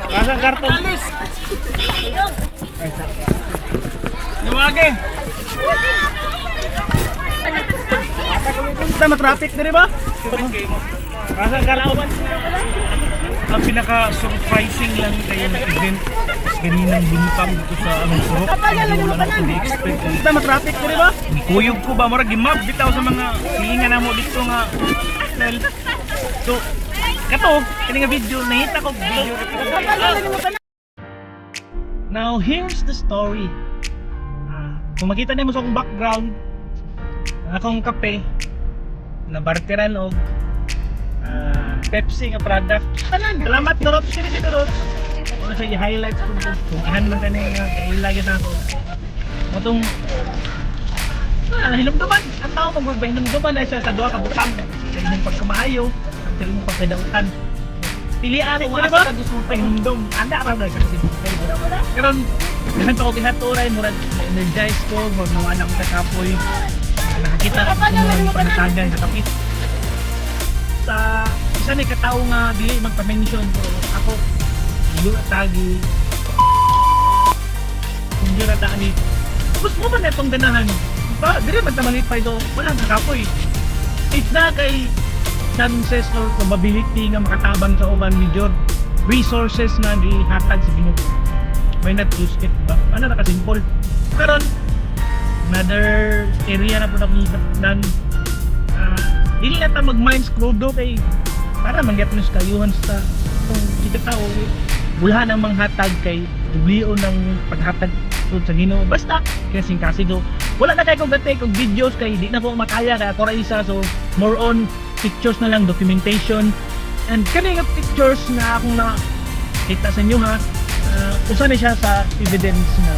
Kasang karton. Lumagi. Kita matraffic na rin ba? Kasang karton. Ang pinaka-surprising lang kayo na event ganinang buntag dito sa aming surok. Wala na ko di-expect. Kita matraffic na rin ba? Kuyog ko ba? Marag gimab bitaw sa mga hihinga na mo dito nga. So, kato, kani nga video, nahita ko video. Now, here's the story. Kung makita niyo mo sa akong background, akong kape, na barteran og Pepsi nga product. Salamat Dorot, sino si Dorot? Ano sa i-highlight ko kung ahan man kani nga kailagay na ako. Matong hinumduman, ang tao mag hinumduman na siya sa duha ka butang. Sa inyong pagkamaayo, sa inyong pagkadautan. Pilian ko na ba? Gusto mo pa hinumdum. Anda ra na kasi. Karon, ganun pa ko gihaturay, murag na-energize ko, magnawa ko sa kapoy. Nakakita ko ng panatagay sa kapit. Sa isa ni katao nga dili magpa-mention pero ako dili tagi hindi ra ta ani gusto mo ba netong ganahan ba dili man ta malipay do wala na kapoy it's na kay chances or probability nga makatabang sa uban medyo resources na gihatag sa Ginoo may not use it ba ano na ka simple karon another area na pud ako dan dili na ta mag-minds crudo kay para mangyat mo sa kayuhan sa itong kita tao bulhan ang manghatag kay dublion ng paghatag sa Ginoo basta kasing kasigo wala na kay kong gatay kong videos kay di na ko makaya kaya ako ra isa so more on pictures na lang documentation and kani nga pictures na akong na kita sa inyo ha usa ni siya sa evidence na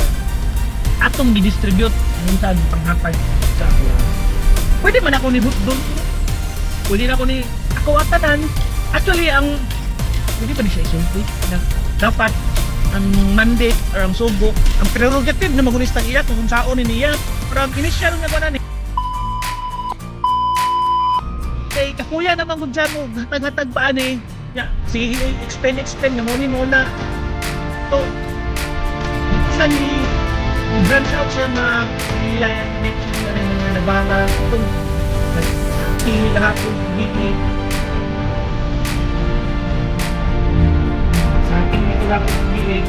atong gi-distribute ang sa panghatag sa pwede man ako ni doon pwede na ako ni ako atanan actually ang hindi pa ni siya isulti na dapat ang mandate or ang sugo ang prerogative na magunistang iya kung saon ni niya pero ang initial nga ba na ni kay kakuya naman kung saan mo hatag-hatag pa ani sige explain na muna so saan ni branch out siya na ilayan na nabala itong lahat ng bigay sa ating lahat ng bigay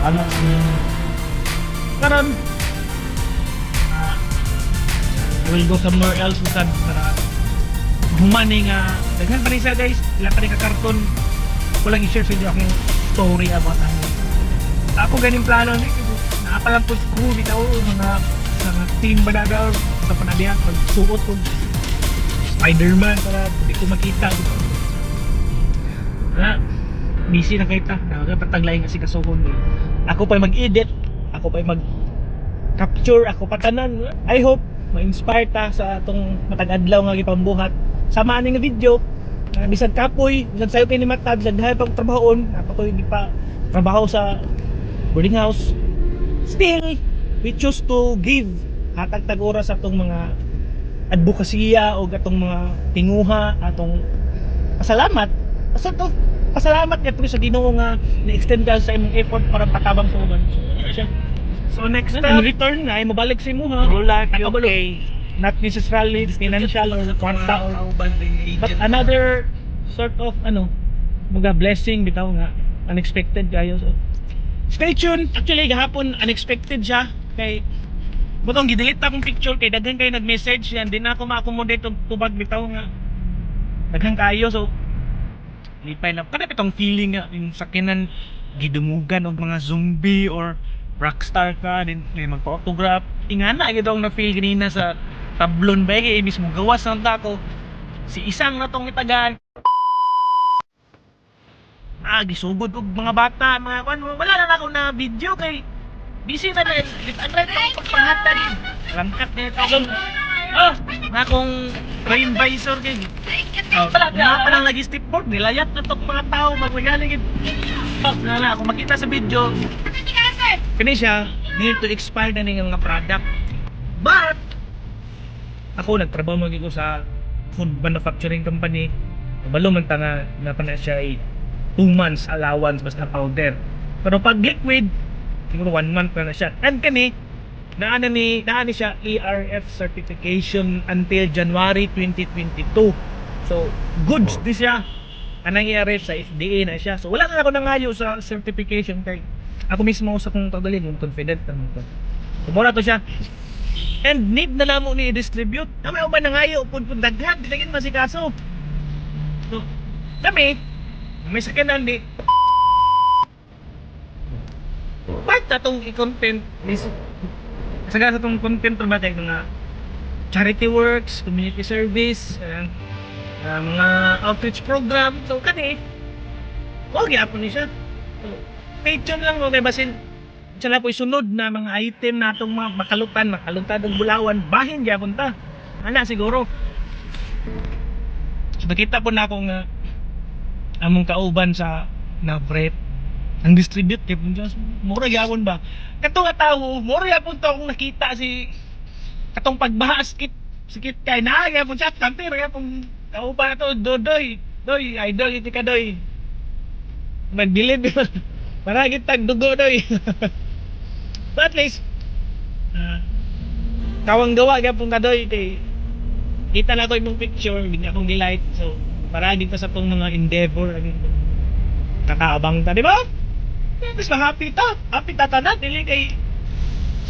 anak niya karon we'll go somewhere else para humani nga daghan pa rin siya guys ilan pa rin ka karton ko lang i-share sa inyo akong story about ako ganing plano nakapalang po ko bitaw mga team banagaw sa panadihan pagsuot ko Spider-Man para hindi ko makita busy na kita nakapataglay nga si kasuhon ako pa mag-edit ako pa mag-capture ako pa tanan I hope ma-inspire ta sa atong matag-adlaw nga gipambuhat samaan nga video bisan kapoy bisan sayo kay ni matad bisan dahay pag trabahon ako hindi pa trabaho sa boarding house still we choose to give hatag tag-oras sa atong mga advokasya o atong mga tinguha atong pasalamat basta to pasalamat nga sa Ginoo nga na-extend ka sa imong effort para patabang sa uban so next time in return na ay mabalik sa imo ha whole life okay not necessarily financial or kwarta or but another sort of mga blessing bitaw nga unexpected kayo so stay tuned actually gahapon unexpected siya kay butong gidelete akong picture kay daghan kayo nag-message yan din ako ma-accommodate og tubag bitaw nga daghan kayo so lipay na kada pitong feeling nga yung sakinan gidumugan og mga zombie or rockstar ka din magpa-autograph ingana gyud ang na-feel ganina sa tablon ba kay mismo gawas ng tako si isang na tong itagan gisugod og mga bata mga wala na ako na video kay busy na rin andray tong pagpanghatag langkat nito na akong rain visor kay wala pa lang lagi stepboard nilayat na tong mga tao magregaling na ako makita sa video kani siya near to expire na ning mga product but ako nagtrabaho mo sa food manufacturing company Kabalo man ta nga na pa na siya ay 2 months allowance basta powder. Pero pag liquid, siguro 1 month pa na siya. And kani, naani siya ERF certification until January 2022. So, goods di siya. Anang ERF sa FDA na siya. So, wala na ako nangayo sa certification kay ako mismo sa kong tagalin, yung confident naman ko. So, mura to siya. And need na namo ni i-distribute. Kami ako ba nangayo? Punpun daghan, di lagi masikaso. So, kami, may sakanan di. Part na itong i-content is sa itong content ba tayo mga charity works, community service, mga outreach program. So, kani, huwag yapon ni siya. So, page lang mo, kaya basin, siya na po isunod na mga item na itong makalutan ng bulawan, bahin yapon ta. Ano siguro. So, nakita po na akong among kauban sa Navret ang distribute kay Punjas mura gyapon ba katong tawo mura gyapon to akong nakita si katong pagbaha sikit kay naa gyapon siya kanter gyapon kauban na to doy idol iti ka doy magbilid para kitag dugo doy but at least kawang gawa gyapon ka doy kay kita na ko imong picture bigla akong delight so para dito sa tong mga endeavor kakaabang ta di ba. Mas happy ta tanan dili kay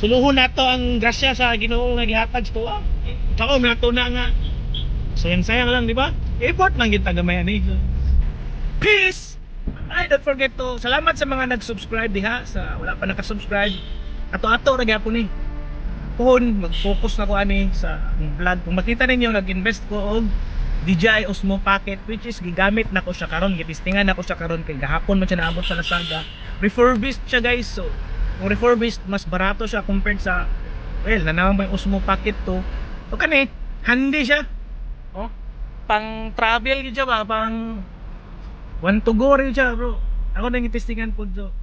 suluhon nato ang grasya sa Ginoo nga gihatag sa tuwa. Ako man nato na nga sayang lang di ba? Effort lang kita gamay ani. Peace. Ay, don't forget to. Salamat sa mga nag-subscribe diha sa wala pa naka-subscribe. Ato-ato ra gyapon ni. Puhon mag-focus na ko ani sa vlog. Kung makita ninyo nag-invest ko og DJI Osmo Pocket which is gigamit na ko siya karon gitistingan na ko siya karon kay gahapon man siya naabot sa Lazada. Refurbished siya guys. So, kung refurbished mas barato siya compared sa well, nanawang may Osmo Pocket to. O kani, handy siya. Oh, pang travel gid siya ba, pang one to go rin siya, bro. Ako nang itistingan po so.